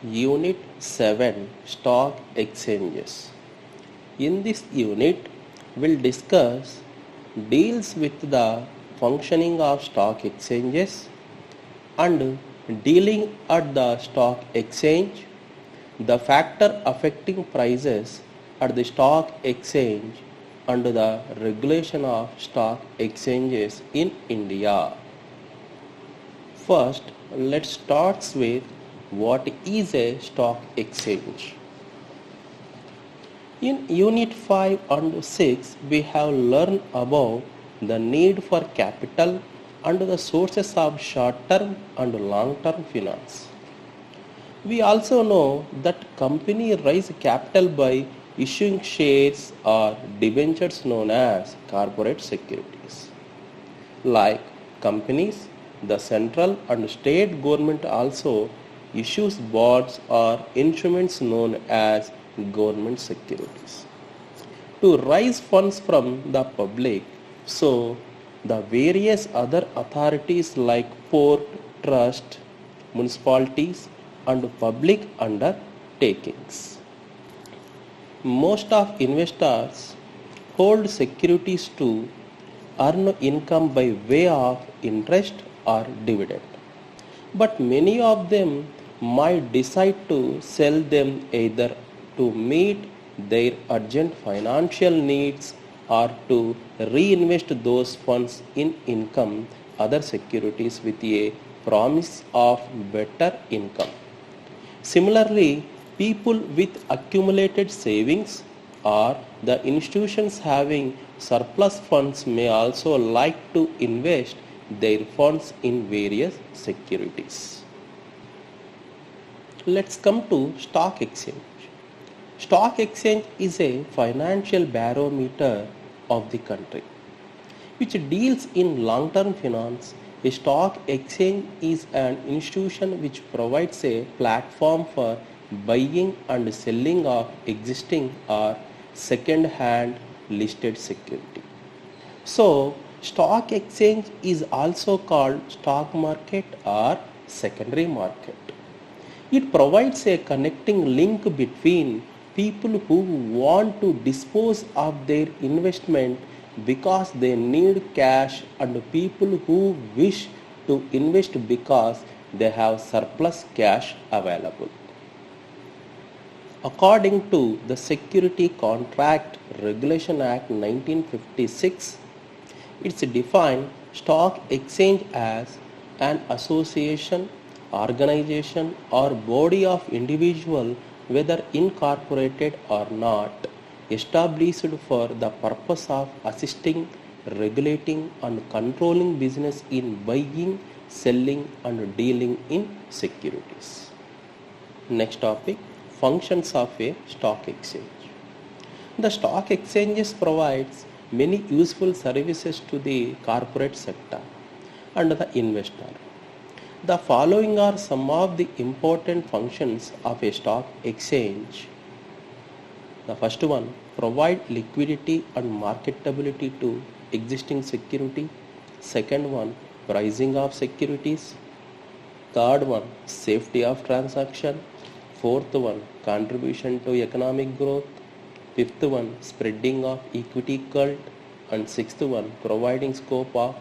Unit 7 Stock Exchanges. In this unit, we'll discuss deals with the functioning of stock exchanges and dealing at the stock exchange, the factor affecting prices at the stock exchange and the regulation of stock exchanges in India. First, let's start with what is a stock exchange. In Unit 5 and 6, we have learned about the need for capital and the sources of short-term and long-term finance. We also know that companies raise capital by issuing shares or debentures known as corporate securities. Like companies, the central and state government also issues bonds or instruments known as government securities to raise funds from the public. So the various other authorities like port, trust, municipalities and public undertakings. Most of investors hold securities to earn income by way of interest or dividend. But many of them might decide to sell them either to meet their urgent financial needs or to reinvest those funds in income other securities with a promise of better income. Similarly, people with accumulated savings or the institutions having surplus funds may also like to invest their funds in various securities. Let's come to stock exchange. Stock exchange is a financial barometer of the country which deals in long-term finance. A stock exchange is an institution which provides a platform for buying and selling of existing or second-hand listed security. So, stock exchange is also called stock market or secondary market. It provides a connecting link between people who want to dispose of their investment because they need cash and people who wish to invest because they have surplus cash available. According to the Security Contract Regulation Act 1956, it's defined stock exchange as an association, organization or body of individual whether incorporated or not, established for the purpose of assisting, regulating and controlling business in buying, selling and dealing in securities. Next topic, functions of a stock exchange. The stock exchanges provides many useful services to the corporate sector and the investor. The following are some of the important functions of a stock exchange. The first one, provide liquidity and marketability to existing security. Second one, pricing of securities. Third one, safety of transaction. Fourth one, contribution to economic growth. Fifth one, spreading of equity cult. And sixth one, providing scope of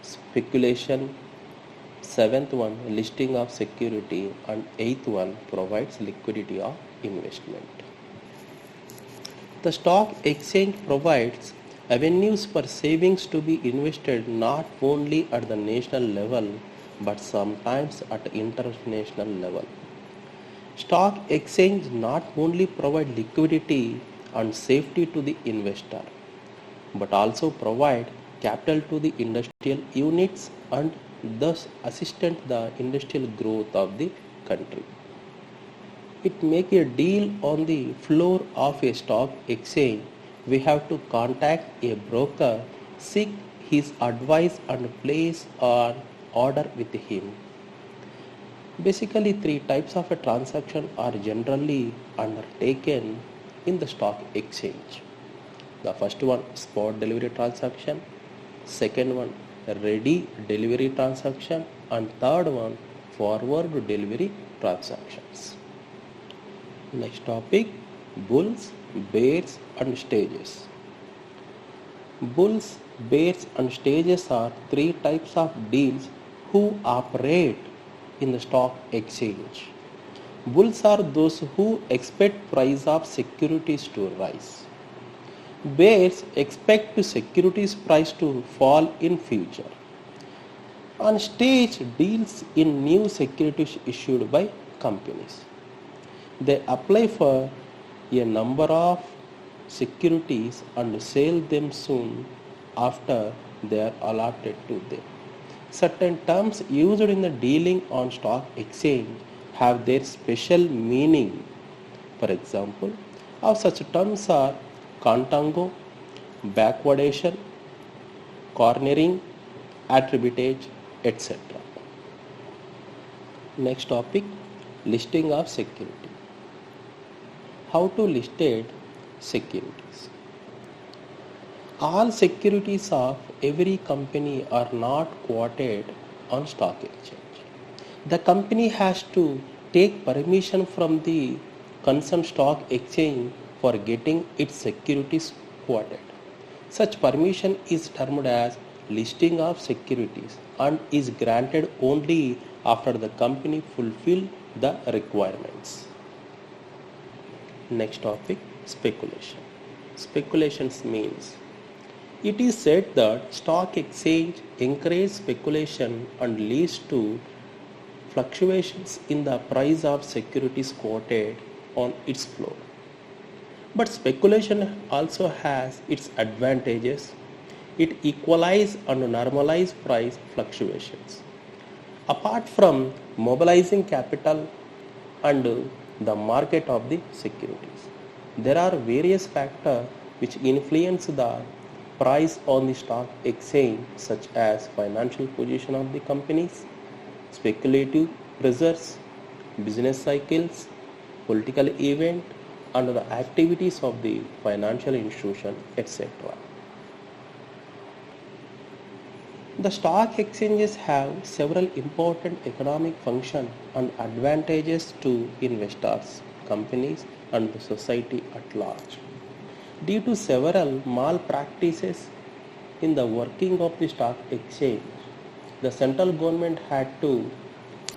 speculation. Seventh one, listing of security. And eighth one, provides liquidity of investment. The stock exchange provides avenues for savings to be invested not only at the national level but sometimes at international level. Stock exchange not only provide liquidity and safety to the investor but also provide capital to the industrial units and thus assistant the industrial growth of the country. It make a deal on the floor of a stock exchange, we have to contact a broker, seek his advice and place an order with him. Basically, three types of a transaction are generally undertaken in the stock exchange. The first one, spot delivery transaction. Second one, ready delivery transaction. And third one, forward delivery transactions. Next topic, bulls, bears and stages. Bulls, bears and stages are three types of deals who operate in the stock exchange. Bulls are those who expect price of securities to rise. Bears expect the securities price to fall in future. On stage deals in new securities issued by companies. They apply for a number of securities and sell them soon after they are allotted to them. Certain terms used in the dealing on stock exchange have their special meaning. For example, of such terms are contango, backwardation, cornering, attributage, etc. Next topic, listing of security. How to listed securities. All securities of every company are not quoted on stock exchange. The company has to take permission from the concerned stock exchange for getting its securities quoted. Such permission is termed as listing of securities and is granted only after the company fulfill the requirements. Next topic, speculation. Speculations means it is said that stock exchange encourages speculation and leads to fluctuations in the price of securities quoted on its floor. But speculation also has its advantages. It equalizes and normalizes price fluctuations. Apart from mobilizing capital and the market of the securities, there are various factors which influence the price on the stock exchange, such as financial position of the companies, speculative pressures, business cycles, political event, and the activities of the financial institution, etc. The stock exchanges have several important economic functions and advantages to investors, companies, and the society at large. Due to several malpractices in the working of the stock exchange, the central government had to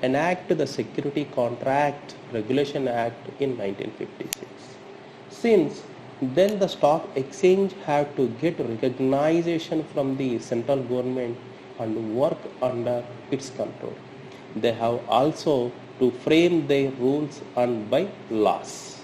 enact the Security Contract Regulation Act in 1956. Since then, the stock exchange had to get recognition from the central government and work under its control. They have also to frame their rules and by laws.